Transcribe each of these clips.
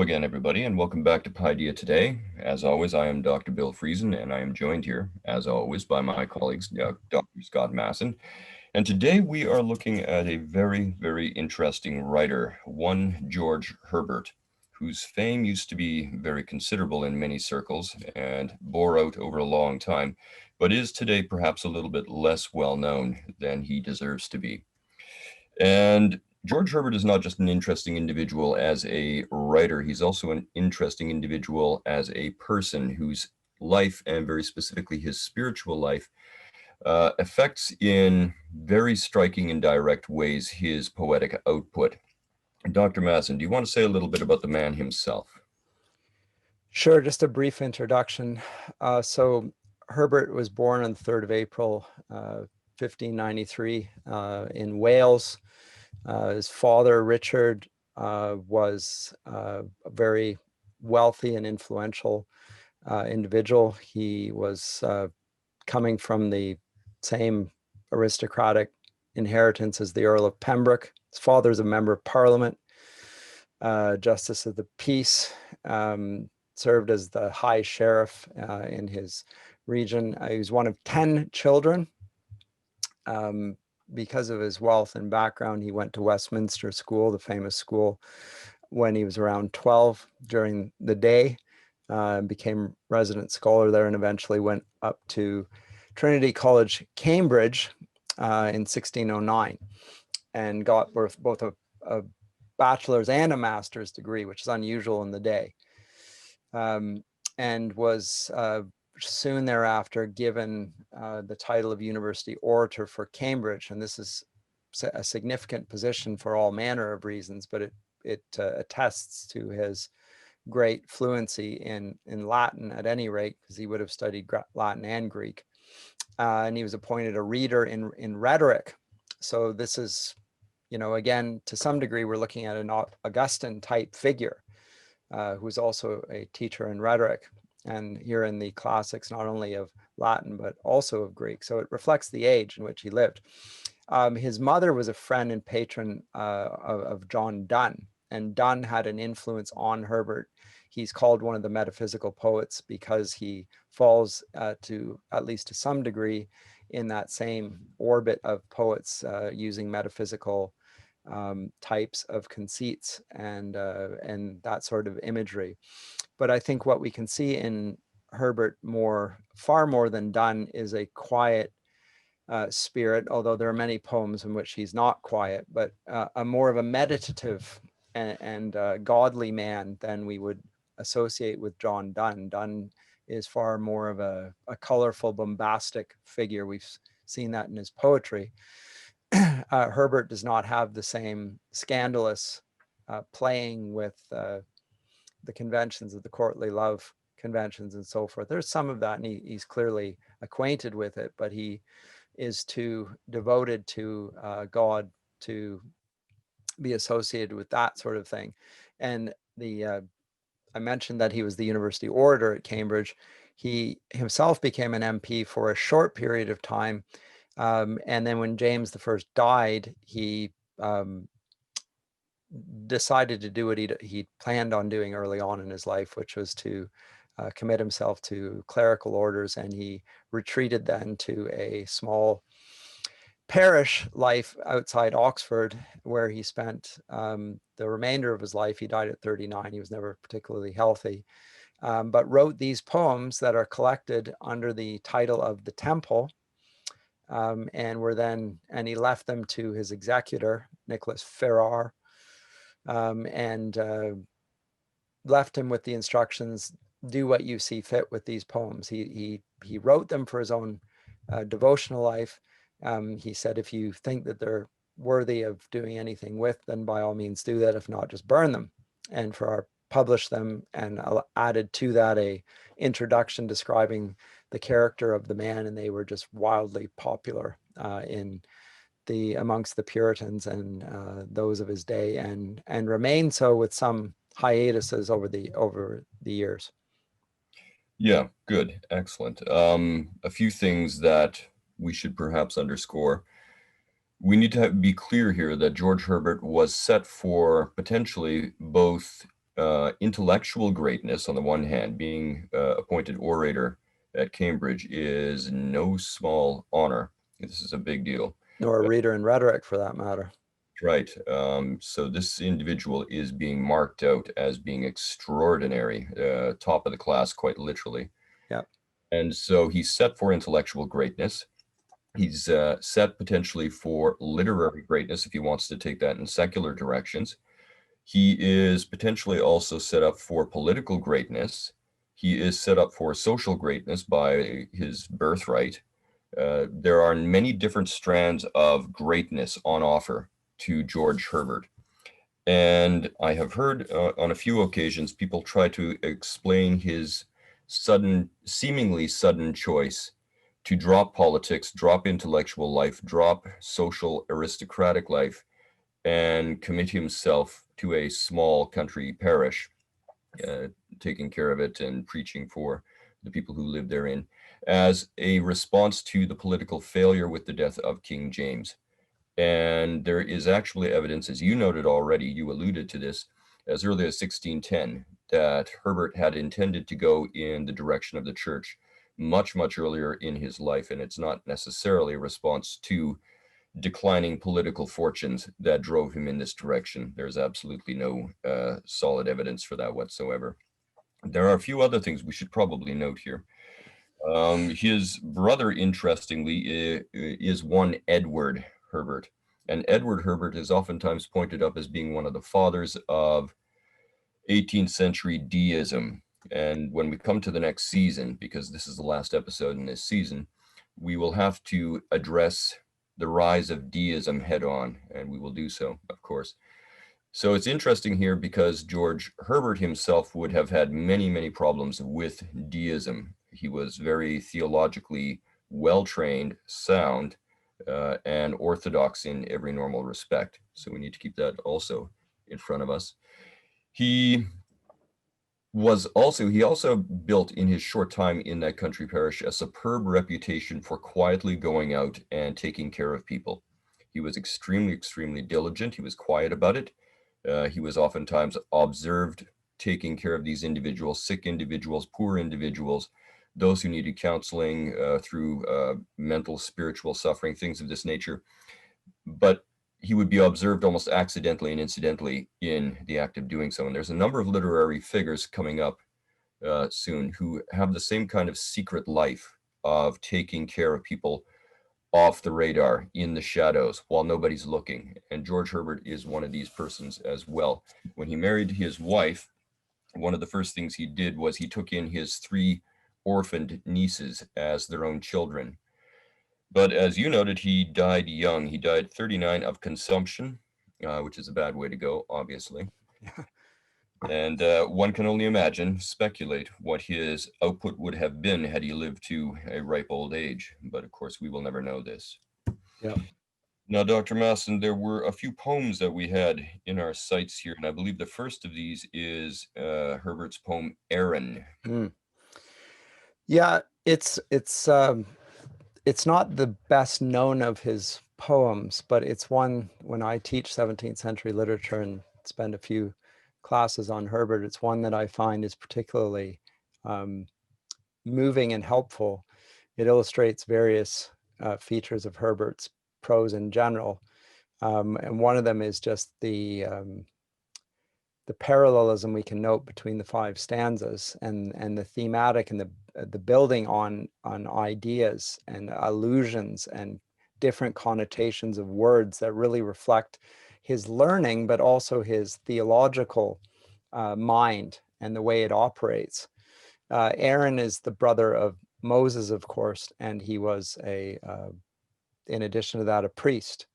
again, everybody, and welcome back to Paideia today. As always, I am Dr. Bill Friesen, and I am joined here, as always, by my colleagues, Dr. Scott Masson. And today we are looking at a very, very interesting writer, one George Herbert, whose fame used to be very considerable in many circles and bore out over a long time, but is today perhaps a little bit less well known than he deserves to be. And George Herbert is not just an interesting individual as a writer, he's also an interesting individual as a person whose life, and very specifically his spiritual life, affects in very striking and direct ways his poetic output. Dr. Masson, do you want to say a little bit about the man himself? Sure, just a brief introduction. So Herbert was born on the 3rd of April, 1593 in Wales. His father, Richard, was a very wealthy and influential individual. He was coming from the same aristocratic inheritance as the Earl of Pembroke. His father's a member of Parliament, Justice of the Peace, served as the High Sheriff in his region. He was one of 10 children. Because of his wealth and background, he went to Westminster School, the famous school, when he was around 12 during the day, became resident scholar there, and eventually went up to Trinity College, Cambridge in 1609, and got both a bachelor's and a master's degree, which is unusual in the day, and was soon thereafter given the title of University Orator for Cambridge. And this is a significant position for all manner of reasons, but it attests to his great fluency in Latin at any rate, because he would have studied Latin and Greek. And he was appointed a reader in rhetoric. So this is, again, to some degree, we're looking at an Augustine type figure who's also a teacher in rhetoric. And here in the classics, not only of Latin, but also of Greek. So it reflects the age in which he lived. His mother was a friend and patron of John Donne, and Donne had an influence on Herbert. He's called one of the metaphysical poets because he falls to, at least to some degree, in that same orbit of poets using metaphysical types of conceits and that sort of imagery. But I think what we can see in Herbert far more than Donne is a quiet spirit, although there are many poems in which he's not quiet, but a more of a meditative and godly man than we would associate with John Donne. Donne is far more of a colorful, bombastic figure. We've seen that in his poetry. Herbert does not have the same scandalous playing with the conventions of the courtly love conventions and so forth. There's some of that, and he's clearly acquainted with it, but he is too devoted to God to be associated with that sort of thing. And I mentioned that he was the university orator at Cambridge. He himself became an MP for a short period of time. And then when James I died, he decided to do what he planned on doing early on in his life, which was to commit himself to clerical orders. And he retreated then to a small parish life outside Oxford, where he spent the remainder of his life. He died at 39. He was never particularly healthy, but wrote these poems that are collected under the title of The Temple, and he left them to his executor, Nicholas Ferrar, and left him with the instructions: do what you see fit with these poems. He wrote them for his own devotional life. He said, if you think that they're worthy of doing anything with, then by all means do that. If not, just burn them. And Farrar published them and added to that a introduction describing the character of the man, and they were just wildly popular amongst the Puritans and those of his day, and remain so, with some hiatuses over the years. Yeah, good, excellent. A few things that we should perhaps underscore. We need to be clear here that George Herbert was set for potentially both intellectual greatness on the one hand. Being appointed orator at Cambridge is no small honor. This is a big deal. Nor a reader in rhetoric, for that matter. Right. So this individual is being marked out as being extraordinary, top of the class, quite literally. Yeah. And so he's set for intellectual greatness. He's set potentially for literary greatness if he wants to take that in secular directions. He is potentially also set up for political greatness. He is set up for social greatness by his birthright. There are many different strands of greatness on offer to George Herbert. And I have heard on a few occasions people try to explain his seemingly sudden choice to drop politics, drop intellectual life, drop social aristocratic life, and commit himself to a small country parish, taking care of it and preaching for the people who live therein, as a response to the political failure with the death of King James. And there is actually evidence, as you noted already, you alluded to this, as early as 1610, that Herbert had intended to go in the direction of the church much, much earlier in his life. And it's not necessarily a response to declining political fortunes that drove him in this direction. There's absolutely no solid evidence for that whatsoever. There are a few other things we should probably note here. His brother, interestingly, is one Edward Herbert. And Edward Herbert is oftentimes pointed up as being one of the fathers of 18th century deism. And when we come to the next season, because this is the last episode in this season, we will have to address the rise of deism head on, and we will do so, of course. So it's interesting here because George Herbert himself would have had many, many problems with deism. He was very theologically well-trained, sound, and orthodox in every normal respect. So we need to keep that also in front of us. He also built in his short time in that country parish a superb reputation for quietly going out and taking care of people. He was extremely, extremely diligent. He was quiet about it. He was oftentimes observed taking care of these individuals, sick individuals, poor individuals, those who needed counseling through mental, spiritual suffering, things of this nature. But he would be observed almost accidentally and incidentally in the act of doing so. And there's a number of literary figures coming up soon who have the same kind of secret life of taking care of people off the radar, in the shadows, while nobody's looking. And George Herbert is one of these persons as well. When he married his wife, one of the first things he did was he took in his 3 orphaned nieces as their own children. But as you noted, he died young. He died 39 of consumption, which is a bad way to go, obviously. And one can only imagine, speculate what his output would have been had he lived to a ripe old age. But of course, we will never know this. Yeah. Now, Dr. Masson, there were a few poems that we had in our sights here, and I believe the first of these is Herbert's poem "Aaron." Yeah, it's not the best known of his poems, but it's one, when I teach 17th century literature and spend a few classes on Herbert, it's one that I find is particularly moving and helpful. It illustrates various features of Herbert's prose in general. And one of them is just the parallelism we can note between the 5 stanzas and the thematic and the building on ideas and allusions and different connotations of words that really reflect his learning, but also his theological mind and the way it operates. Aaron is the brother of Moses, of course, and he was in addition to that, a priest,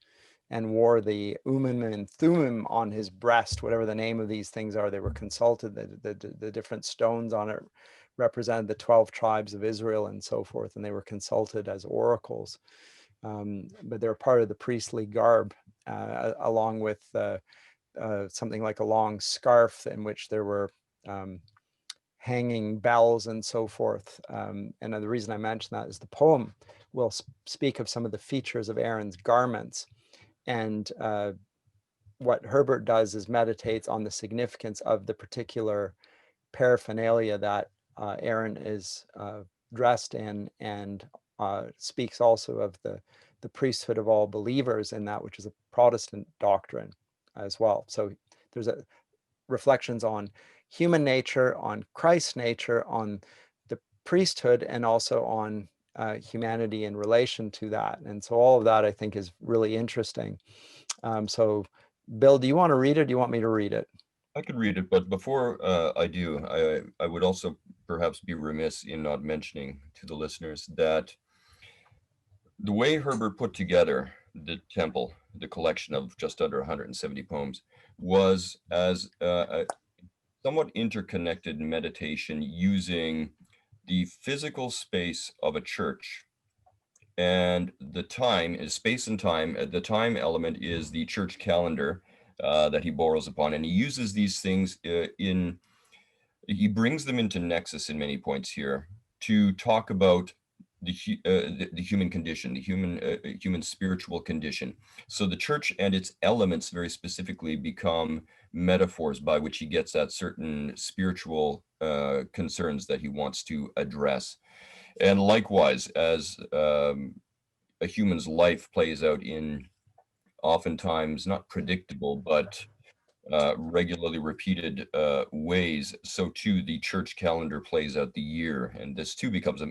and wore the Urim and Thummim on his breast, whatever the name of these things are. They were consulted. The different stones on it represented the 12 tribes of Israel and so forth, and they were consulted as oracles. But they're part of the priestly garb, along with something like a long scarf in which there were hanging bells and so forth. And the reason I mention that is the poem will speak of some of the features of Aaron's garments. And what Herbert does is meditates on the significance of the particular paraphernalia that Aaron is dressed in, and speaks also of the priesthood of all believers in that which is a Protestant doctrine as well. So there's reflections on human nature, on Christ's nature, on the priesthood, and also on humanity in relation to that. And so all of that, I think, is really interesting. So Bill, do you want to read it? Do you want me to read it? I could read it, but before I do, I would also perhaps be remiss in not mentioning to the listeners that the way Herbert put together the temple, the collection of just under 170 poems, was as a somewhat interconnected meditation using the physical space of a church. And the time is space and time. The time element is the church calendar that he borrows upon. And he uses these things he brings them into nexus in many points here to talk about the human condition, the human spiritual condition. So the church and its elements very specifically become metaphors by which he gets at certain spiritual concerns that he wants to address. And likewise, as a human's life plays out in oftentimes not predictable, but regularly repeated ways, so too the church calendar plays out the year. And this too becomes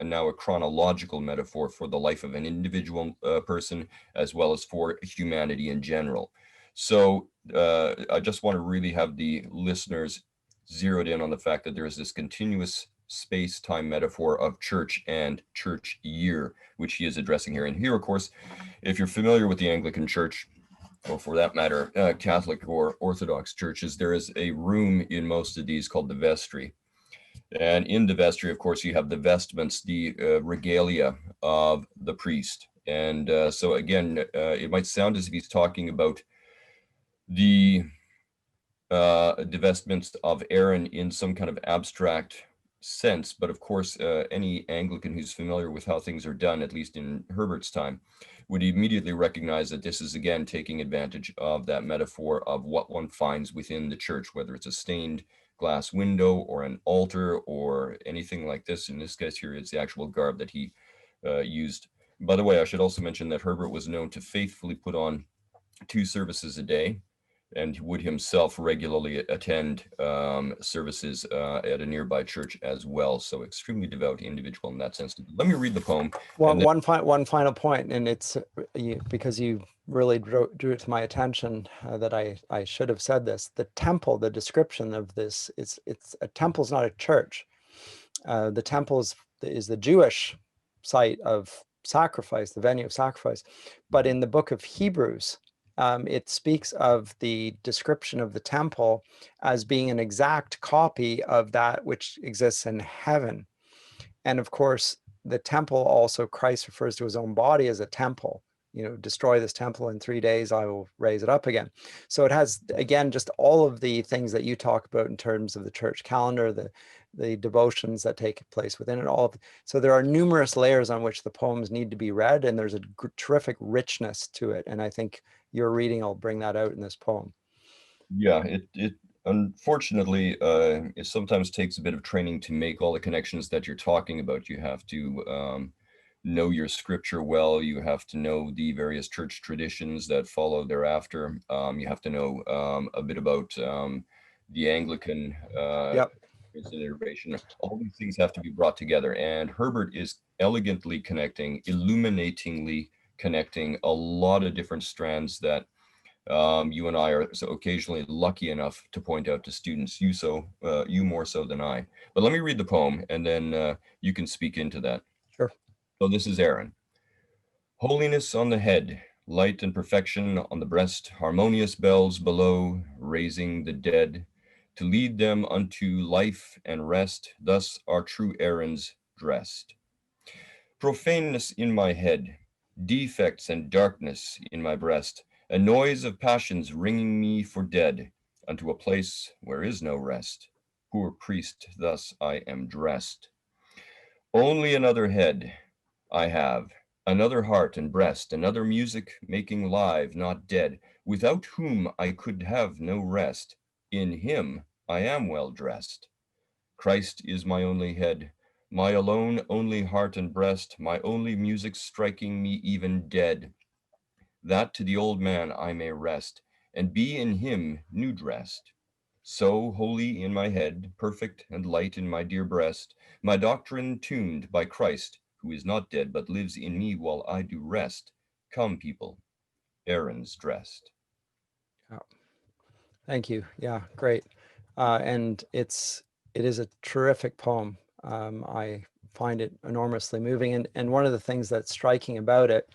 now a chronological metaphor for the life of an individual person, as well as for humanity in general. So I just want to really have the listeners zeroed in on the fact that there is this continuous space-time metaphor of church and church year, which he is addressing here. And here, of course, if you're familiar with the Anglican Church, or for that matter, Catholic or Orthodox churches, there is a room in most of these called the vestry. And in the vestry, of course, you have the vestments, the regalia of the priest. And so again, it might sound as if he's talking about the divestments of Aaron in some kind of abstract sense. But of course, any Anglican who's familiar with how things are done, at least in Herbert's time, would immediately recognize that this is again taking advantage of that metaphor of what one finds within the church, whether it's a stained glass window or an altar or anything like this. In this case here, it's the actual garb that he used. By the way, I should also mention that Herbert was known to faithfully put on 2 services a day, and would himself regularly attend services at a nearby church as well. So extremely devout individual in that sense. Let me read the poem. Well, and then, one final point, and it's because you really drew it to my attention that I should have said this. The temple, the description of this, it's a temple's not a church. The temple is the Jewish site of sacrifice, the venue of sacrifice. But in the book of Hebrews, it speaks of the description of the temple as being an exact copy of that which exists in heaven. And of course, the temple also, Christ refers to his own body as a temple. You know, destroy this temple in 3 days, I will raise it up again. So it has, again, just all of the things that you talk about in terms of the church calendar, the devotions that take place within it all. So there are numerous layers on which the poems need to be read, and there's a terrific richness to it. And I think your reading will bring that out in this poem. yeah, it unfortunately, it sometimes takes a bit of training to make all the connections that you're talking about. You have to know your scripture well. You have to know the various church traditions that follow thereafter. You have to know a bit about the Anglican Yep. consideration. All these things have to be brought together. And Herbert is elegantly connecting, illuminatingly connecting a lot of different strands that you and I are so occasionally lucky enough to point out to students, you more so than I. But let me read the poem, and then you can speak into that. Sure. So this is Aaron. Holiness on the head, light and perfection on the breast, harmonious bells below, raising the dead, to lead them unto life and rest, thus are true errands dressed. Profaneness in my head, defects and darkness in my breast, a noise of passions ringing me for dead, unto a place where is no rest. Poor priest, thus I am dressed. Only another head I have, another heart and breast, another music making live, not dead, without whom I could have no rest. In him I am well dressed. Christ is my only head, my alone only heart and breast, my only music striking me even dead, that to the old man I may rest, and be in him new dressed. So holy in my head, perfect and light in my dear breast, my doctrine tuned by Christ, who is not dead, but lives in me while I do rest. Come, people, errands dressed. Yeah. Thank you. Yeah, great. And it is a terrific poem. I find it enormously moving. And one of the things that's striking about it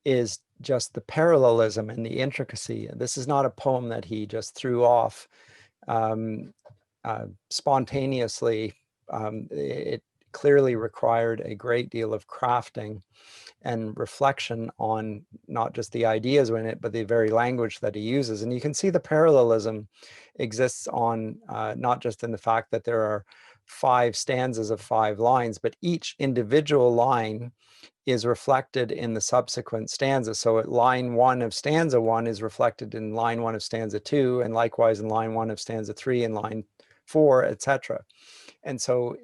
is just the parallelism and the intricacy. This is not a poem that he just threw off spontaneously. It clearly required a great deal of crafting and reflection on not just the ideas in it, but the very language that he uses. And you can see the parallelism exists on not just in the fact that there are 5 stanzas of 5 lines, but each individual line is reflected in the subsequent stanzas. So at line 1 of stanza 1 is reflected in line 1 of stanza 2, and likewise in line 1 of stanza 3 and line 4, etc. And so,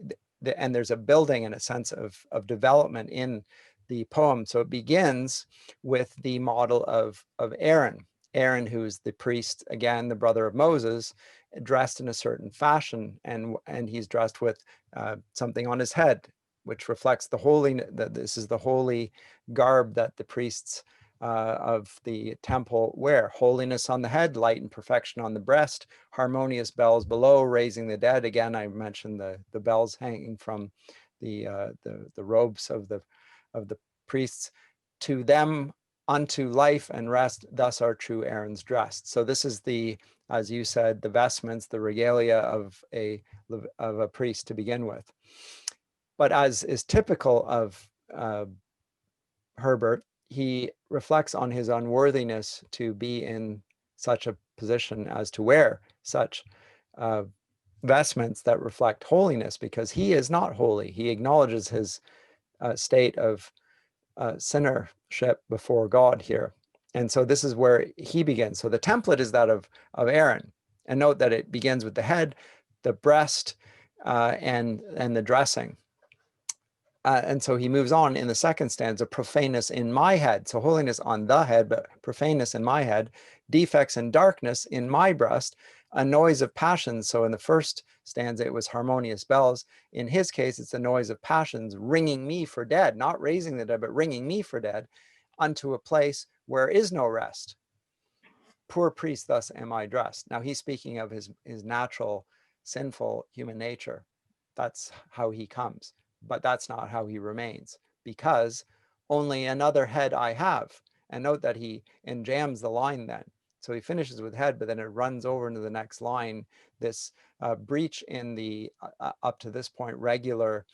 and there's a building and a sense of development in the poem. So it begins with the model of Aaron. Aaron, who's the priest, again, the brother of Moses, dressed in a certain fashion, and he's dressed with something on his head, which reflects the holy, that this is the holy garb that the priests of the temple wear. Holiness on the head, light and perfection on the breast, harmonious bells below, raising the dead. Again, I mentioned the bells hanging from the robes of the priests. To them unto life and rest, thus are true Aaron's dressed. So this is the, as you said, the vestments, the regalia of a priest to begin with. But as is typical of Herbert, he reflects on his unworthiness to be in such a position as to wear such vestments that reflect holiness, because he is not holy. He acknowledges his state of sinnership before God here. And so this is where he begins. So the template is that of Aaron. And note that it begins with the head, the breast, and the dressing. And so he moves on in the second stanza, profaneness in my head. So holiness on the head, but profaneness in my head, defects and darkness in my breast, a noise of passions. So in the first stanza, it was harmonious bells. In his case, it's a noise of passions ringing me for dead, not raising the dead, but ringing me for dead, unto a place where is no rest. Poor priest, thus am I dressed. Now he's speaking of his natural, sinful human nature. That's how he comes. But that's not how he remains, because only another head I have. And note that he enjambs the line then. So he finishes with head, but then it runs over into the next line, this breach in the, up to this point, regular,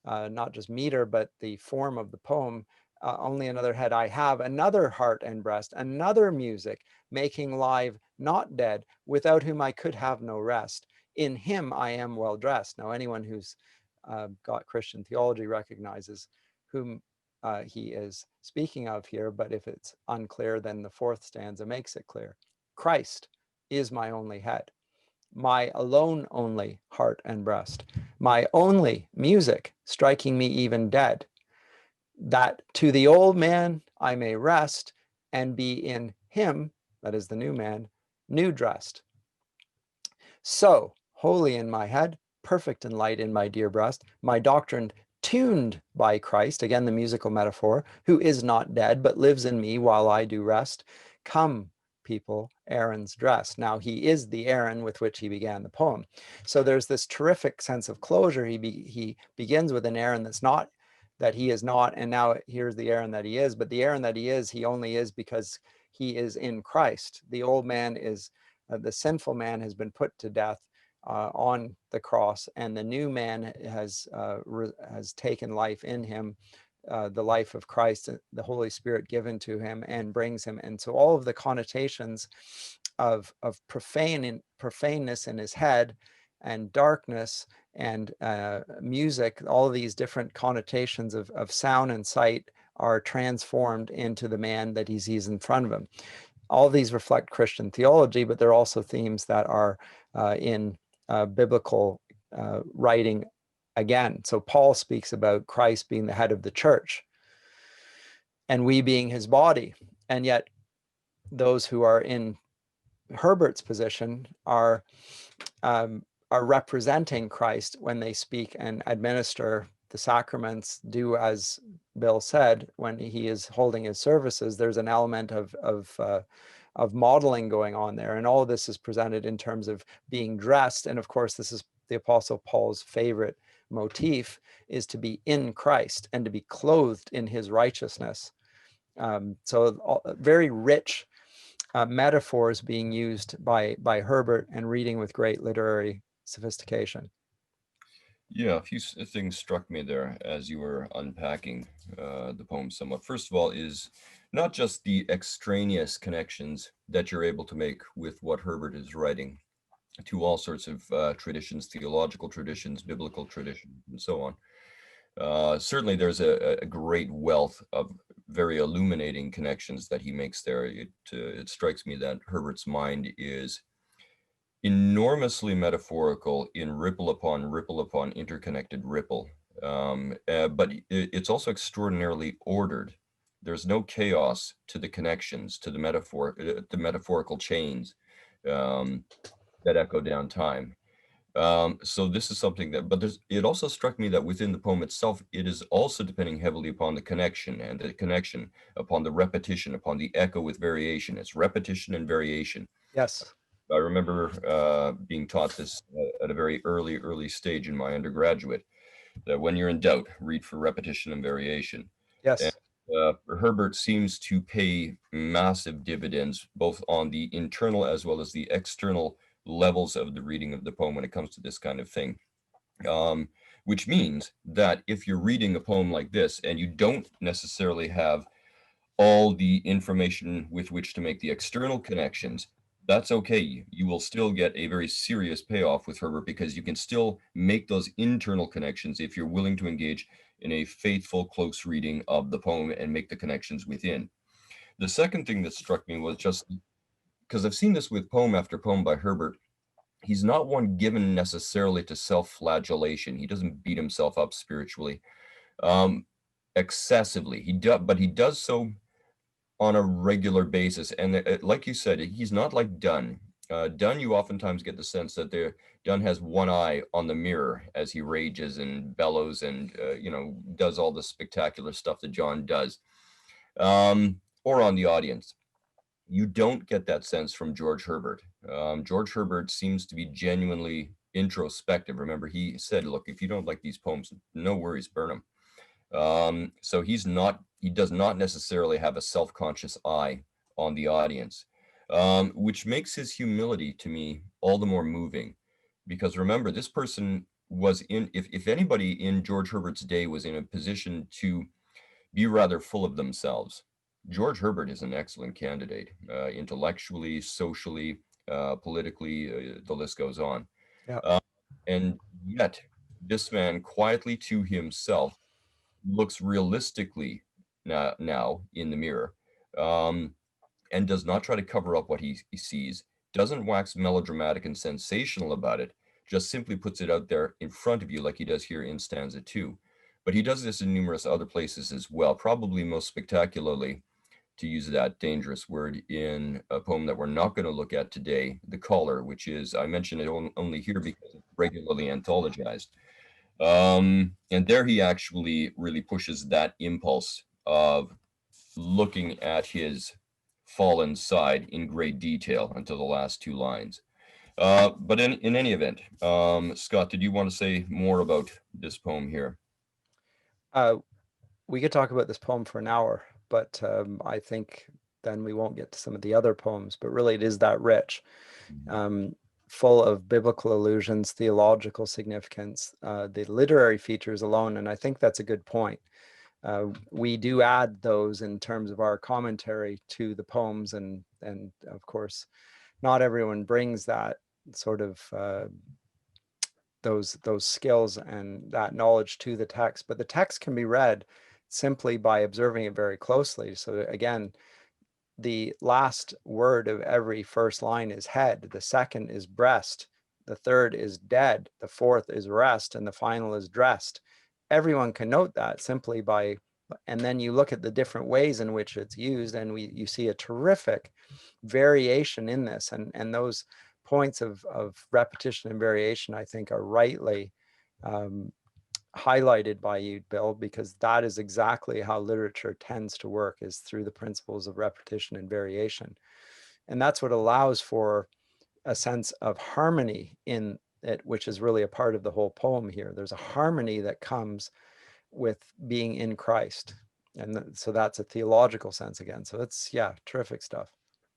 not just meter, but the form of the poem. Only another head I have, another heart and breast, another music, making live, not dead, without whom I could have no rest. In him I am well dressed. Now, anyone who's got Christian theology recognizes whom he is speaking of here, but if it's unclear, then the fourth stanza makes it clear. Christ is my only head, my alone only heart and breast, my only music striking me even dead, that to the old man I may rest and be in him, that is the new man, new dressed. So, holy in my head, perfect and light in my dear breast, my doctrine tuned by Christ, again the musical metaphor, who is not dead, but lives in me while I do rest. Come, people, Aaron's dress. Now he is the Aaron with which he began the poem. So there's this terrific sense of closure. He begins with an Aaron that's not, that he is not, and now here's the Aaron that he is, but the Aaron that he only is because he is in Christ. The old man is, the sinful man has been put to death on the cross, and the new man has taken life in him, the life of Christ, the Holy Spirit given to him, and brings him. And so all of the connotations of profaneness in his head, and darkness, and music, all of these different connotations of sound and sight are transformed into the man that he sees in front of him. all these reflect Christian theology, but they're also themes that are in biblical writing again. So Paul speaks about Christ being the head of the church and we being his body. And yet those who are in Herbert's position are representing Christ when they speak and administer the sacraments, do as Bill said, when he is holding his services, there's an element of modeling going on there. And all of this is presented in terms of being dressed. And of course, this is the Apostle Paul's favorite motif, is to be in Christ and to be clothed in his righteousness. So very rich metaphors being used by Herbert and reading with great literary sophistication. Yeah, a few things struck me there as you were unpacking the poem somewhat. First of all, is not just the extraneous connections that you're able to make with what Herbert is writing to all sorts of traditions, theological traditions, biblical traditions, and so on. Certainly, there's a great wealth of very illuminating connections that he makes there. It strikes me that Herbert's mind is enormously metaphorical in ripple upon interconnected ripple. But it's also extraordinarily ordered. There's no chaos to the connections, to the metaphorical chains that echo down time. So this is something that, but it also struck me that within the poem itself, it is also depending heavily upon the connection and the connection, upon the repetition, upon the echo with variation. It's repetition and variation. Yes. I remember being taught this at a very early stage in my undergraduate, that when you're in doubt, read for repetition and variation. And Yes. Herbert seems to pay massive dividends, both on the internal as well as the external levels of the reading of the poem when it comes to this kind of thing. Which means that if you're reading a poem like this and you don't necessarily have all the information with which to make the external connections, that's okay. You will still get a very serious payoff with Herbert because you can still make those internal connections if you're willing to engage in a faithful, close reading of the poem and make the connections within. The second thing that struck me was just because I've seen this with poem after poem by Herbert. He's not one given necessarily to self-flagellation. He doesn't beat himself up spiritually excessively. But he does so on a regular basis. And like you said, he's not like Donne. Donne, you oftentimes get the sense that Donne has one eye on the mirror as he rages and bellows and, does all the spectacular stuff that John does, or on the audience. You don't get that sense from George Herbert. George Herbert seems to be genuinely introspective. Remember, he said, look, if you don't like these poems, no worries, burn them. So he does not necessarily have a self-conscious eye on the audience, which makes his humility to me all the more moving. Because remember, this person was if anybody in George Herbert's day was in a position to be rather full of themselves, George Herbert is an excellent candidate, intellectually, socially, politically, the list goes on. Yeah. And yet, this man quietly to himself looks realistically now in the mirror, and does not try to cover up what he sees, doesn't wax melodramatic and sensational about it, just simply puts it out there in front of you like he does here in stanza 2. But he does this in numerous other places as well, probably most spectacularly, to use that dangerous word, in a poem that we're not going to look at today, The Caller, which is, I mention it only here because it's regularly anthologized. And there he actually really pushes that impulse of looking at his fallen side in great detail until the last two lines. But in any event, Scott, did you want to say more about this poem here? We could talk about this poem for an hour, but I think then we won't get to some of the other poems, but really it is that rich, full of biblical allusions, theological significance, the literary features alone. And I think that's a good point. We do add those in terms of our commentary to the poems, and of course, not everyone brings that sort of those skills and that knowledge to the text, but the text can be read simply by observing it very closely. So again, the last word of every first line is head, the second is breast, the third is dead, the fourth is rest, and the final is dressed. Everyone can note that simply by, and then you look at the different ways in which it's used, and you see a terrific variation in this. And those points of repetition and variation, I think, are rightly highlighted by you, Bill, because that is exactly how literature tends to work, is through the principles of repetition and variation. And that's what allows for a sense of harmony in it, which is really a part of the whole poem here. There's a harmony that comes with being in Christ. And so that's a theological sense again. So it's, yeah, terrific stuff.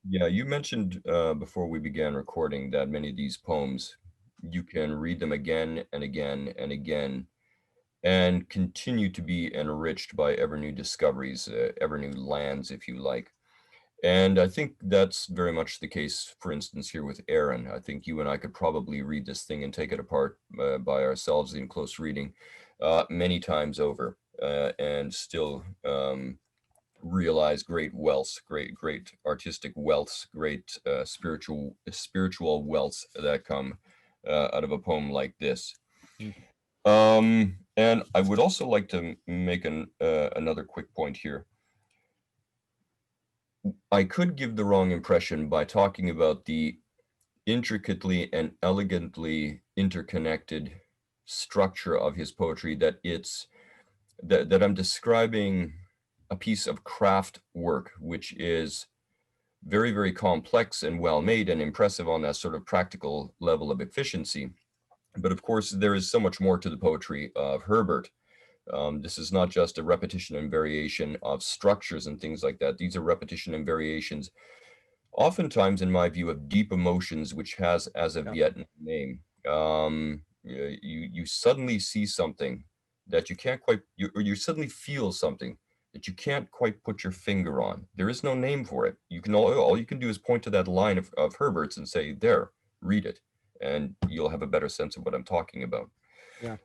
Yeah, you mentioned before we began recording that many of these poems, you can read them again and again and again and continue to be enriched by ever new discoveries, ever new lands, if you like. And I think that's very much the case, for instance, here with Aaron. I think you and I could probably read this thing and take it apart by ourselves in close reading many times over and still realize great wealths, great artistic wealths, great spiritual wealths that come out of a poem like this. And I would also like to make another quick point here. I could give the wrong impression by talking about the intricately and elegantly interconnected structure of his poetry, that I'm describing a piece of craft work, which is very, very complex and well made and impressive on that sort of practical level of efficiency. But of course, there is so much more to the poetry of Herbert. This is not just a repetition and variation of structures and things like that. These are repetition and variations, oftentimes, in my view, of deep emotions, which has as of yet no name. You suddenly see something that you can't quite, or you suddenly feel something that you can't quite put your finger on. There is no name for it. You can all you can do is point to that line of Herbert's and say, there, read it, and you'll have a better sense of what I'm talking about. Yeah.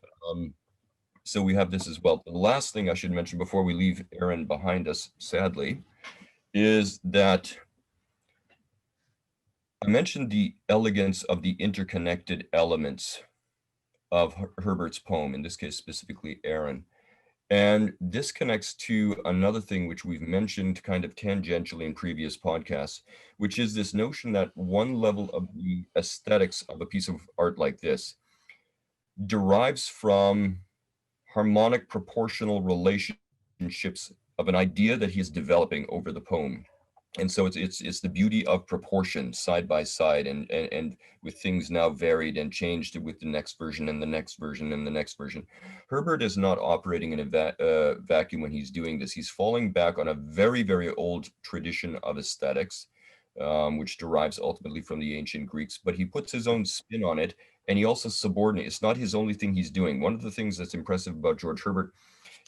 So we have this as well. The last thing I should mention before we leave Aaron behind us, sadly, is that I mentioned the elegance of the interconnected elements of Herbert's poem, in this case specifically Aaron. And this connects to another thing which we've mentioned kind of tangentially in previous podcasts, which is this notion that one level of the aesthetics of a piece of art like this derives from harmonic proportional relationships of an idea that he is developing over the poem. And so it's the beauty of proportion side by side, and with things now varied and changed with the next version and the next version and the next version. Herbert is not operating in a vacuum when he's doing this. He's falling back on a very, very old tradition of aesthetics, which derives ultimately from the ancient Greeks, but he puts his own spin on it, and he also subordinates. It's not his only thing he's doing. One of the things that's impressive about George Herbert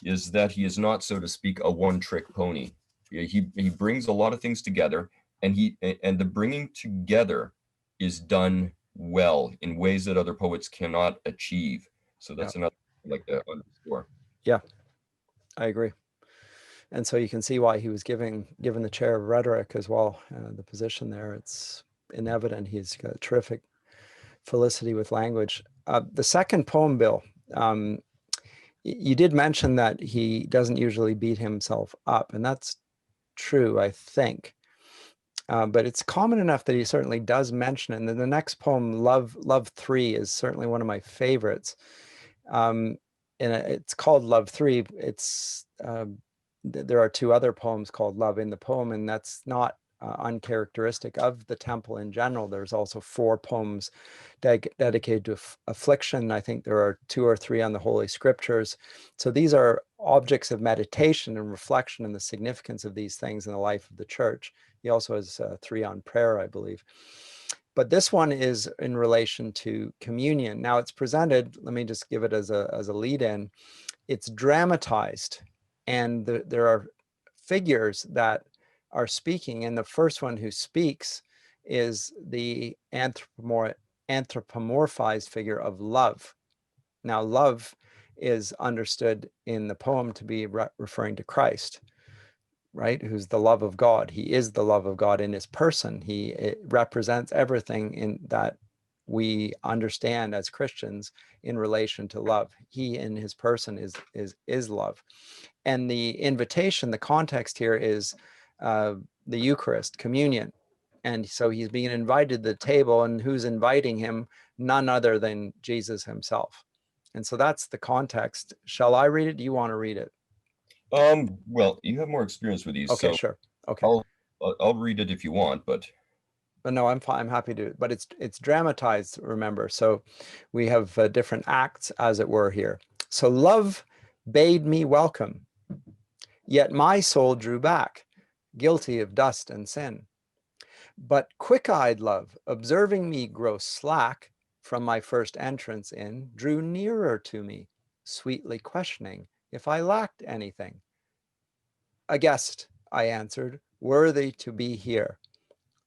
is that he is not, so to speak, a one-trick pony. He brings a lot of things together, and the bringing together is done well in ways that other poets cannot achieve. So that's another thing I'd like to underscore. Yeah, I agree. And so you can see why he was given the chair of rhetoric as well, the position there. It's in evident he's got terrific felicity with language. The second poem, Bill, you did mention that he doesn't usually beat himself up, and that's true, I think. But it's common enough that he certainly does mention it. And then the next poem, Love 3, is certainly one of my favorites. And it's called Love 3. It's there are two other poems called Love in the poem, and that's not uncharacteristic of the temple in general. There's also 4 poems dedicated to affliction. I think there are 2 or 3 on the Holy Scriptures. So these are objects of meditation and reflection and the significance of these things in the life of the church. He also has 3 on prayer, I believe. But this one is in relation to communion. Now it's presented, let me just give it as a lead-in. It's dramatized, and there are figures that are speaking, and the first one who speaks is the anthropomorphized figure of love. Now, love is understood in the poem to be referring to Christ. right? Who's the love of God. He is the love of God in his person. It represents everything in that we understand as Christians in relation to love. He in his person is love. And the invitation, the context here is the Eucharist, communion. And so he's being invited to the table, and who's inviting him? None other than Jesus himself. And so that's the context. Shall I read it? Do you want to read it? Well, you have more experience with these, Okay, so sure. Okay. I'll read it if you want, but No, I'm fine. I'm happy to, but it's dramatized, remember. So we have different acts, as it were, here. So love bade me welcome, yet my soul drew back, guilty of dust and sin. But quick-eyed love, observing me grow slack from my first entrance in, drew nearer to me, sweetly questioning if I lacked anything. A guest, I answered, worthy to be here.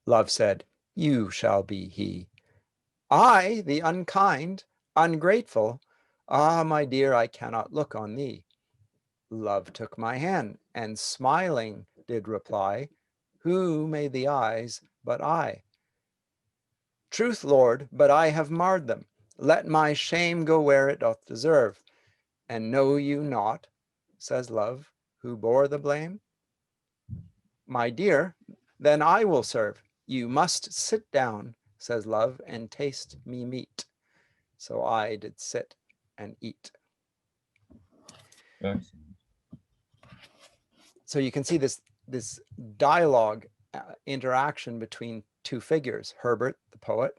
Love said, you shall be he. I, the unkind, ungrateful, ah, my dear, I cannot look on thee. Love took my hand, and smiling did reply, who made the eyes but I? Truth, Lord, but I have marred them. Let my shame go where it doth deserve. And know you not, says love, who bore the blame? My dear, then I will serve. You must sit down, says love, and taste me meat. So I did sit and eat. excellent. So you can see this dialogue interaction between two figures, Herbert, the poet,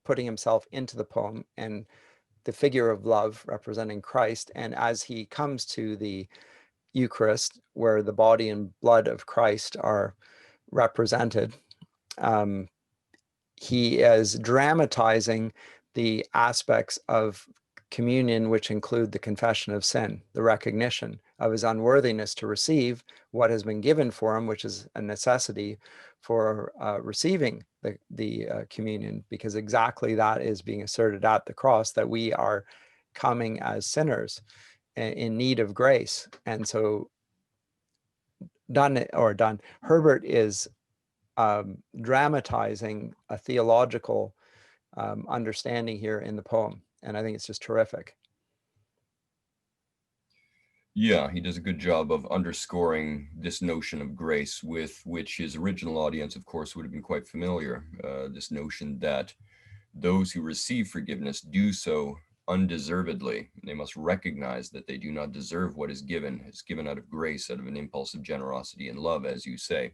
putting himself into the poem, and the figure of love representing Christ. And as he comes to the Eucharist, where the body and blood of Christ are represented, he is dramatizing the aspects of communion, which include the confession of sin, the recognition of his unworthiness to receive what has been given for him, which is a necessity for receiving the communion, because exactly that is being asserted at the cross, that we are coming as sinners in need of grace. And so Herbert is dramatizing a theological understanding here in the poem. And I think it's just terrific. Yeah, he does a good job of underscoring this notion of grace, with which his original audience, of course, would have been quite familiar. This notion that those who receive forgiveness do so undeservedly. They must recognize that they do not deserve what is given. It's given out of grace, out of an impulse of generosity and love, as you say.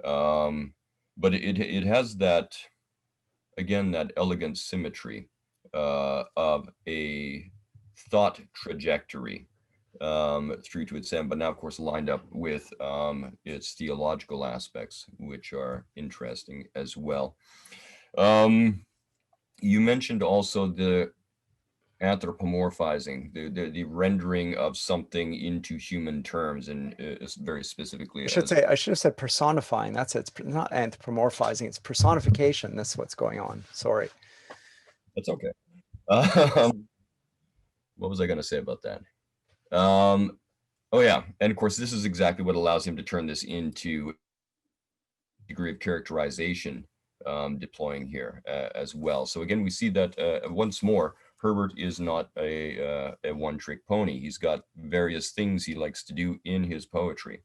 But it has that, again, that elegant symmetry of a thought trajectory through to its end, but now, of course, lined up with its theological aspects, which are interesting as well. You mentioned also the anthropomorphizing, the rendering of something into human terms, and very specifically as I should have said personifying. That's it. It's not anthropomorphizing, it's personification. That's what's going on. Sorry. that's okay. Um, what was I going to say about that? Oh yeah, and of course, this is exactly what allows him to turn this into a degree of characterization, deploying here as well. So again, we see that once more, Herbert is not a one-trick pony. He's got various things he likes to do in his poetry.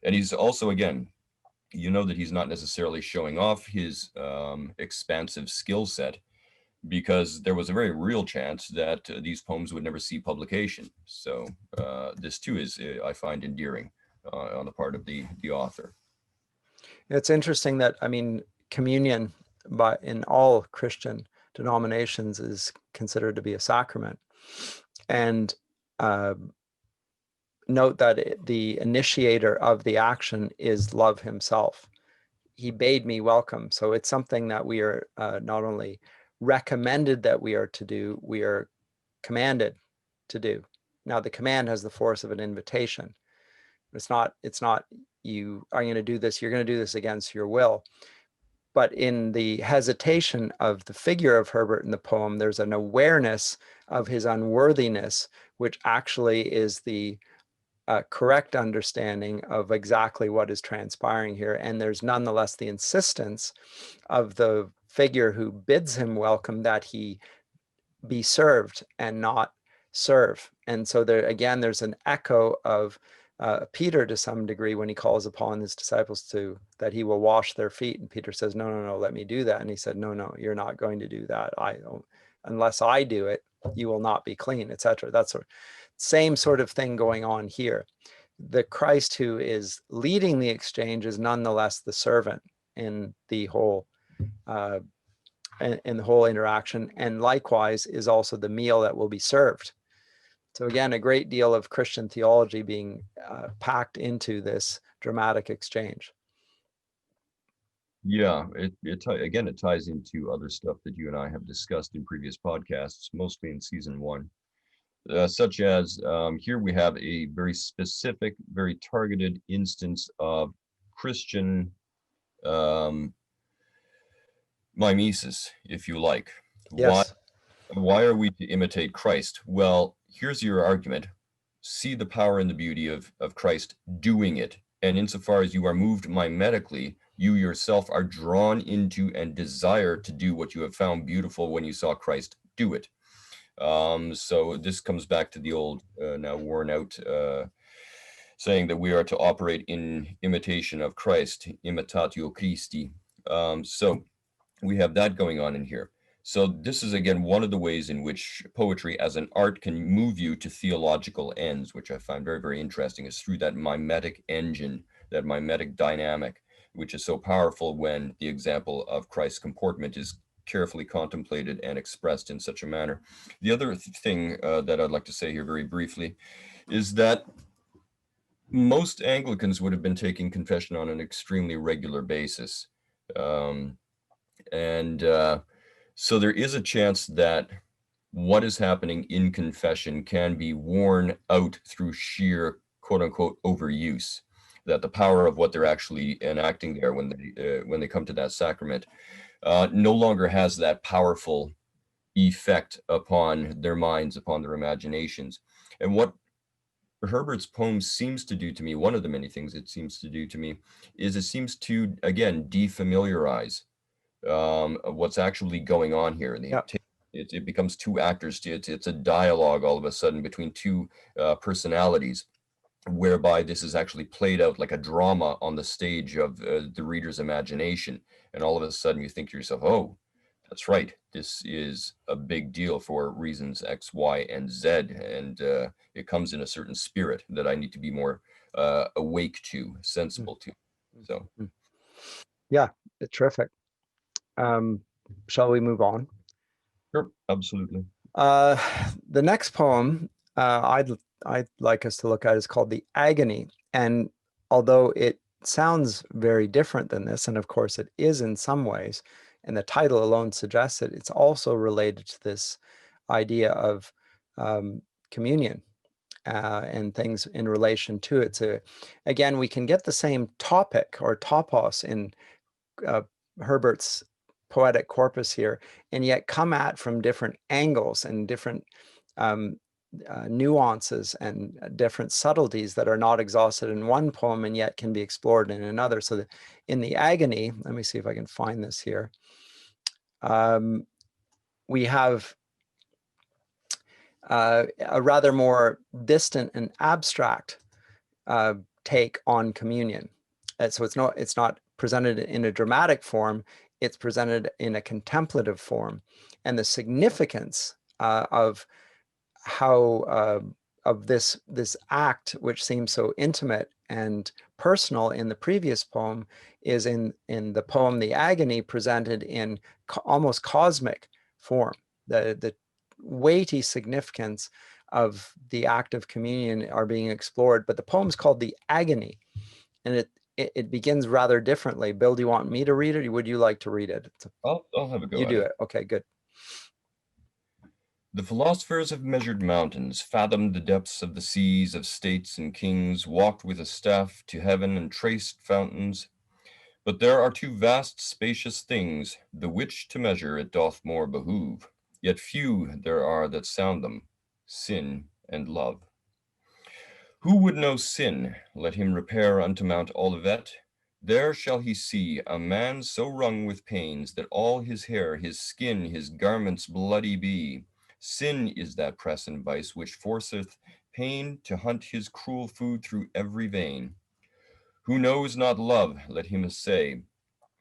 And he's also, again, you know that he's not necessarily showing off his expansive skill set, because there was a very real chance that these poems would never see publication. So this too is, I find, endearing on the part of the author. It's interesting that, I mean, communion in all Christian denominations is considered to be a sacrament. And note that the initiator of the action is love himself. He bade me welcome. So it's something that we are not only recommended that we are to do, we are commanded to do. Now, the command has the force of an invitation. It's not you are going to do this, you're going to do this against your will. But in the hesitation of the figure of Herbert in the poem, there's an awareness of his unworthiness, which actually is the correct understanding of exactly what is transpiring here. And there's nonetheless the insistence of the figure who bids him welcome that he be served and not serve. And so there again, there's an echo of Peter to some degree when he calls upon his disciples that he will wash their feet. And Peter says, no, no, no, let me do that. And he said, no, no, you're not going to do that. Unless I do it, you will not be clean, etc. That's the same sort of thing going on here. The Christ who is leading the exchange is nonetheless the servant in the whole interaction, and likewise is also the meal that will be served. So again, a great deal of Christian theology being packed into this dramatic exchange. Yeah, again, it ties into other stuff that you and I have discussed in previous podcasts, mostly in season 1, such as here we have a very specific, very targeted instance of Christian mimesis, if you like. Yes. Why are we to imitate Christ? Well, here's your argument. See the power and the beauty of Christ doing it. And insofar as you are moved mimetically, you yourself are drawn into and desire to do what you have found beautiful when you saw Christ do it. So this comes back to the old, now worn out saying that we are to operate in imitation of Christ, imitatio Christi. So we have that going on in here. So this is, again, one of the ways in which poetry as an art can move you to theological ends, which I find very, very interesting, is through that mimetic engine, that mimetic dynamic, which is so powerful when the example of Christ's comportment is carefully contemplated and expressed in such a manner. The other thing that I'd like to say here very briefly is that most Anglicans would have been taking confession on an extremely regular basis. So there is a chance that what is happening in confession can be worn out through sheer quote unquote overuse, that the power of what they're actually enacting there when they come to that sacrament no longer has that powerful effect upon their minds, upon their imaginations. And what Herbert's poem seems to do to me, one of the many things it seems to do to me, is it seems to, again, defamiliarize what's actually going on here. Yep. It becomes two actors. It's a dialogue all of a sudden between two personalities, whereby this is actually played out like a drama on the stage of the reader's imagination. And all of a sudden you think to yourself, oh, that's right. This is a big deal for reasons X, Y, and Z. And it comes in a certain spirit that I need to be more awake to, sensible to. So, yeah, terrific. Shall we move on? sure, absolutely. The next poem I'd like us to look at is called The Agony. And although it sounds very different than this, and of course it is in some ways, and the title alone suggests it, it's also related to this idea of communion and things in relation to it. So again, we can get the same topic or topos in Herbert's poetic corpus here, and yet come at from different angles and different nuances and different subtleties that are not exhausted in one poem and yet can be explored in another. So that in The Agony, let me see if I can find this here. We have a rather more distant and abstract take on communion. So it's not presented in a dramatic form, it's presented in a contemplative form. And the significance of how of this act, which seems so intimate and personal in the previous poem, is in the poem The Agony, presented in almost cosmic form. The weighty significance of the act of communion are being explored, but the poem's called The Agony, and it begins rather differently. Bill, do you want me to read it, or would you like to read it? I'll have a go You at do it. it. Okay, good. The philosophers have measured mountains, fathomed the depths of the seas of states and kings, walked with a staff to heaven and traced fountains. But there are two vast spacious things, the which to measure it doth more behoove, yet few there are that sound them, sin and love. Who would know sin? Let him repair unto Mount Olivet. There shall he see a man so wrung with pains that all his hair, his skin, his garments bloody be. Sin is that press and vice which forceth pain to hunt his cruel food through every vein. Who knows not love, let him essay,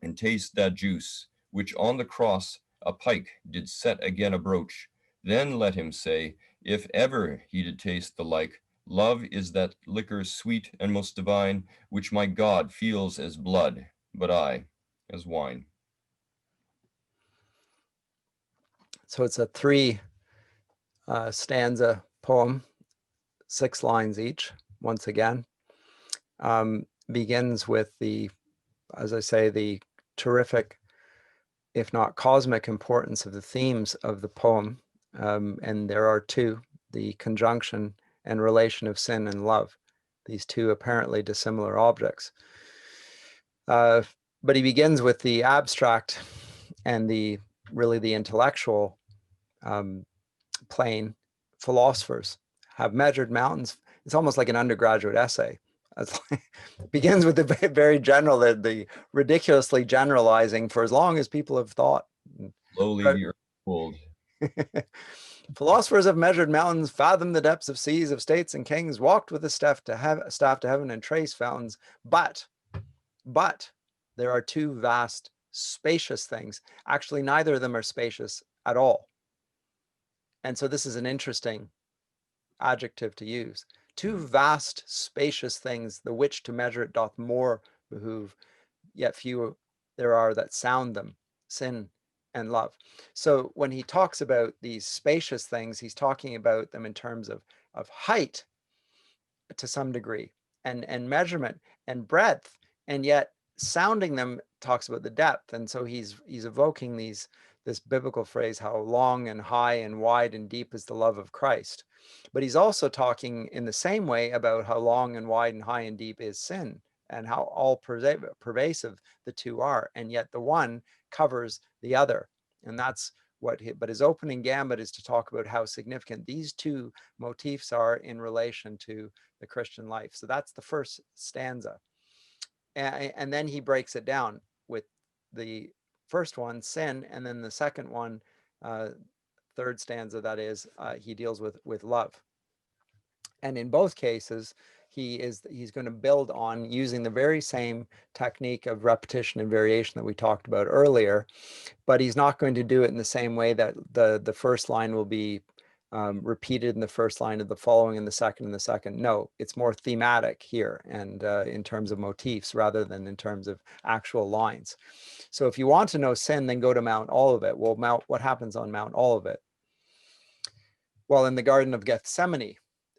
and taste that juice, which on the cross a pike did set again abroach. Then let him say, if ever he did taste the like, love is that liquor sweet and most divine, which my God feels as blood, but I as wine. So it's a three stanza poem, 6 lines each, once again. Begins with the, as I say, the terrific, if not cosmic, importance of the themes of the poem. And there are two, the conjunction and relation of sin and love, these two apparently dissimilar objects. But he begins with the abstract and the really the intellectual plane. Philosophers have measured mountains. It's almost like an undergraduate essay. It begins with the very general, the ridiculously generalizing for as long as people have thought. Lowly the earth cooled. Philosophers have measured mountains, fathomed the depths of seas, of states and kings, walked with a staff to heaven and traced fountains. But there are two vast, spacious things. Actually, neither of them are spacious at all. And so this is an interesting adjective to use. Two vast, spacious things, the which to measure it doth more behoove, yet few there are that sound them, sin and love. So when he talks about these spacious things, he's talking about them in terms of height to some degree, and measurement and breadth, and yet sounding them talks about the depth. And so he's evoking this biblical phrase, how long and high and wide and deep is the love of Christ. But he's also talking in the same way about how long and wide and high and deep is sin, and how all pervasive the two are, and yet the one covers the other. And that's what but his opening gambit is to talk about how significant these two motifs are in relation to the Christian life. So that's the first stanza. And then he breaks it down with the first one, sin, and then the second one, third stanza, that is, he deals with love. And in both cases, he's going to build on using the very same technique of repetition and variation that we talked about earlier, but he's not going to do it in the same way that the first line will be repeated in the first line of the following and the second and the second. No, it's more thematic here, and in terms of motifs rather than in terms of actual lines. So if you want to know sin, then go to Mount Olivet. Well, what happens on Mount Olivet? Well, in the Garden of Gethsemane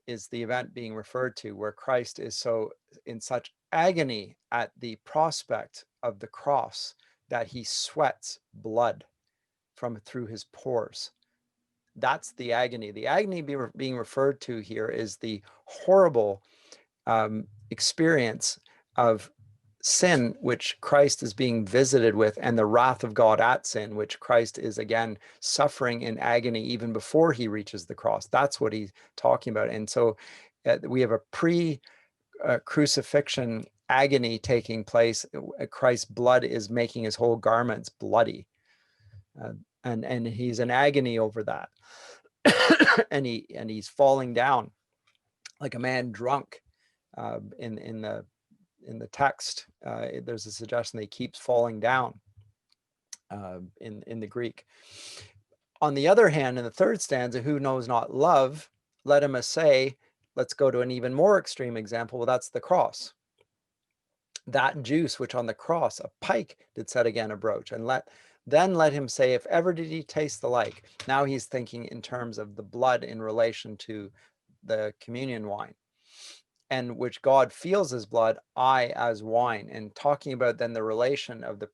is the event being referred to, where Christ is so in such agony at the prospect of the cross that he sweats blood from through his pores. That's the agony. The agony being referred to here is the horrible experience of sin, which Christ is being visited with, and the wrath of God at sin, which Christ is again suffering in agony even before he reaches the cross. That's what he's talking about. And so we have a pre-crucifixion agony taking place. Christ's blood is making his whole garments bloody. And he's in agony over that. and he's falling down like a man drunk. In the text, there's a suggestion that he keeps falling down in the Greek. On the other hand, in the third stanza, who knows not love, let him essay. Let's go to an even more extreme example. Well, that's the cross. That juice which on the cross a pike did set again abroach, and then let him say, if ever did he taste the like. Now he's thinking in terms of the blood in relation to the communion wine, and which God feels as blood, I as wine, and talking about then the relation of the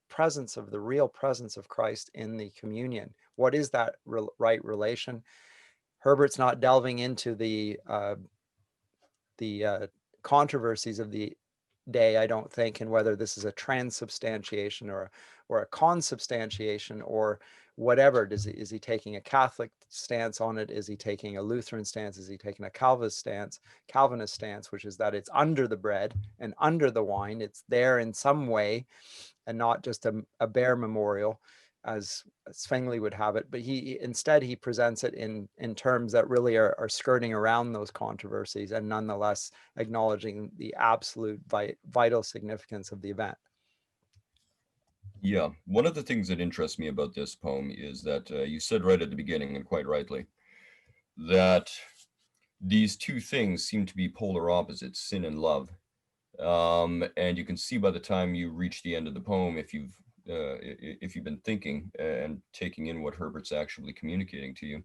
presence of the real presence of Christ in the communion. What is that right relation? Herbert's not delving into the controversies of the day, I don't think, and whether this is a transubstantiation or a consubstantiation, or whatever. Is he taking a Catholic stance on it? Is he taking a Lutheran stance? Is he taking a Calvinist stance, which is that it's under the bread and under the wine. It's there in some way and not just a bare memorial, as Zwingli would have it. But instead he presents it in terms that really are skirting around those controversies and nonetheless acknowledging the absolute vital significance of the event. Yeah, one of the things that interests me about this poem is that you said right at the beginning, and quite rightly, that these two things seem to be polar opposites, sin and love. And you can see by the time you reach the end of the poem, if you've been thinking and taking in what Herbert's actually communicating to you,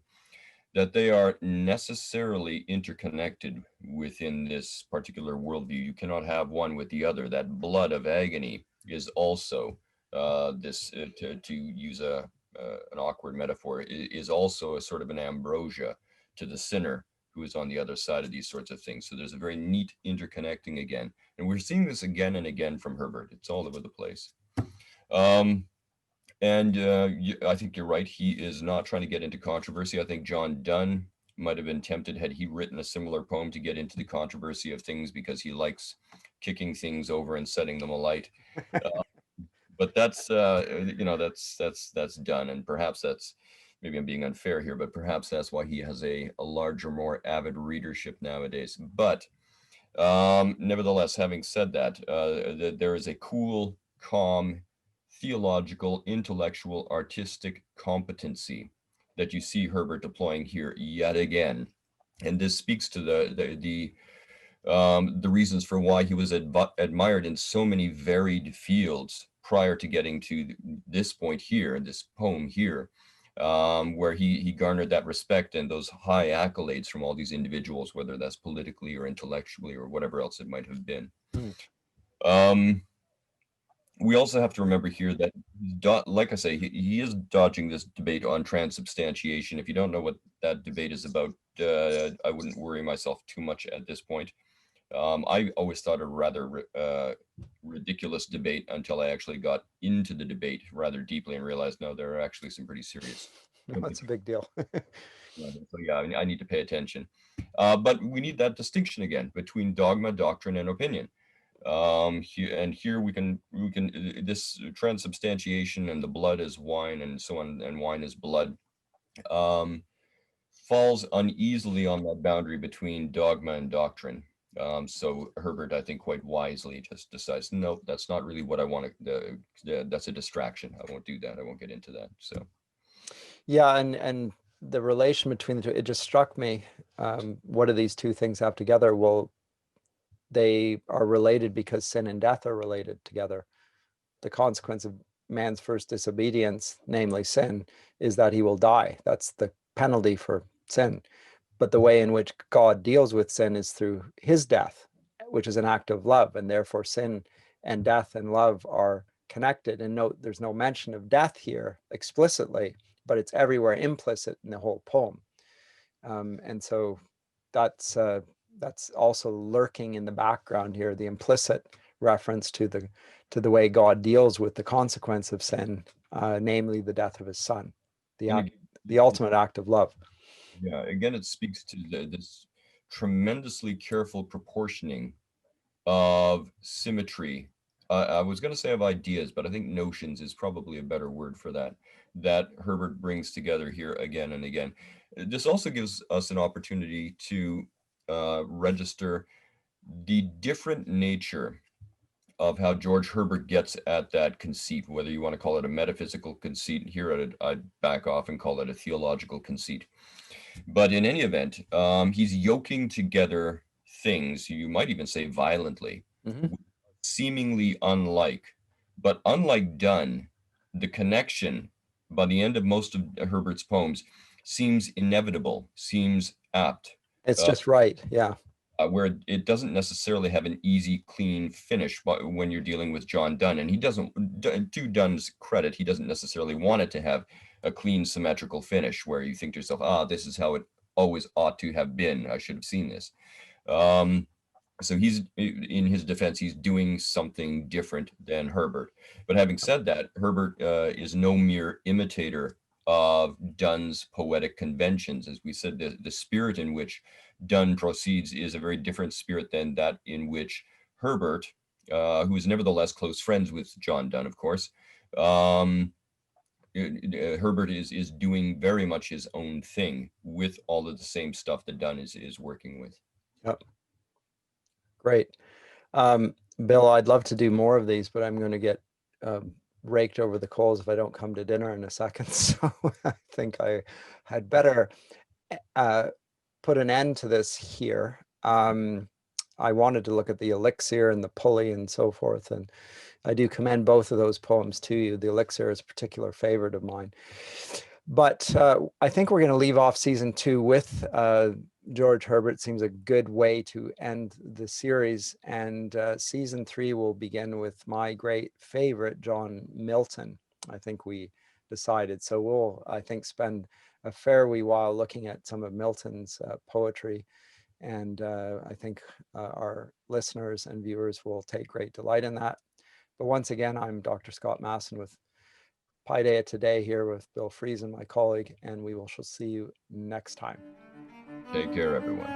that they are necessarily interconnected within this particular worldview. You cannot have one with the other. That blood of agony is also to use an awkward metaphor, is also a sort of an ambrosia to the sinner who is on the other side of these sorts of things. So there's a very neat interconnecting again. And we're seeing this again and again from Herbert. It's all over the place. I think you're right. He is not trying to get into controversy. I think John Donne might have been tempted, had he written a similar poem, to get into the controversy of things because he likes kicking things over and setting them alight. But that's that's done, and perhaps that's, maybe I'm being unfair here, but perhaps that's why he has a larger, more avid readership nowadays. But nevertheless, having said that, there is a cool, calm, theological, intellectual, artistic competency that you see Herbert deploying here yet again. And this speaks to the reasons for why he was admired in so many varied fields prior to getting to this point here, this poem here, where he garnered that respect and those high accolades from all these individuals, whether that's politically or intellectually or whatever else it might have been. We also have to remember here that, like I say, he is dodging this debate on transubstantiation. If you don't know what that debate is about, I wouldn't worry myself too much at this point. I always thought a rather ridiculous debate until I actually got into the debate rather deeply and realized, no, there are actually some pretty serious. That's a big deal. So yeah, I need to pay attention. But we need that distinction again between dogma, doctrine, and opinion. Here we can this transubstantiation and the blood is wine and so on, and wine is blood, falls uneasily on that boundary between dogma and doctrine. So Herbert, I think, quite wisely just decides, no, that's not really what I want to, that's a distraction. I won't do that. I won't get into that. So yeah, and the relation between the two, it just struck me, what do these two things have together? Well, they are related because sin and death are related together. The consequence of man's first disobedience, namely sin, is that he will die. That's the penalty for sin. But the way in which God deals with sin is through his death, which is an act of love. And therefore sin and death and love are connected. And note, there's no mention of death here explicitly, but it's everywhere implicit in the whole poem. And so that's also lurking in the background here, the implicit reference to the way God deals with the consequence of sin, namely the death of his son, the ultimate act of love. Yeah, again, it speaks to this tremendously careful proportioning of symmetry. I was going to say of ideas, but I think notions is probably a better word for that, that Herbert brings together here again and again. This also gives us an opportunity to register the different nature of how George Herbert gets at that conceit, whether you want to call it a metaphysical conceit. Here I'd back off and call it a theological conceit. But in any event, he's yoking together things, you might even say violently, seemingly unlike. But unlike Donne, the connection by the end of most of Herbert's poems seems inevitable, seems apt. It's just right, yeah. Where it doesn't necessarily have an easy, clean finish when you're dealing with John Donne. And he doesn't, to Donne's credit, he doesn't necessarily want it to have a clean, symmetrical finish where you think to yourself, this is how it always ought to have been. I should have seen this. So he's, in his defense, he's doing something different than Herbert. But having said that, Herbert is no mere imitator of Donne's poetic conventions. As we said, the spirit in which Donne proceeds is a very different spirit than that in which Herbert, who is nevertheless close friends with John Donne, of course, Herbert is doing very much his own thing with all of the same stuff that Donne is working with. Yep. Great. Bill, I'd love to do more of these, but I'm going to get raked over the coals if I don't come to dinner in a second. So I think I had better put an end to this here. I wanted to look at the Elixir and the Pulley and so forth, and I do commend both of those poems to you. The Elixir is a particular favorite of mine. But I think we're going to leave off season 2 with George Herbert. Seems a good way to end the series. And season 3 will begin with my great favorite, John Milton. I think we decided. So we'll, I think, spend a fair wee while looking at some of Milton's poetry. And I think our listeners and viewers will take great delight in that. But once again, I'm Dr. Scott Masson with Paideia Today here with Bill Friesen, my colleague, and we will see you next time. Take care, everyone.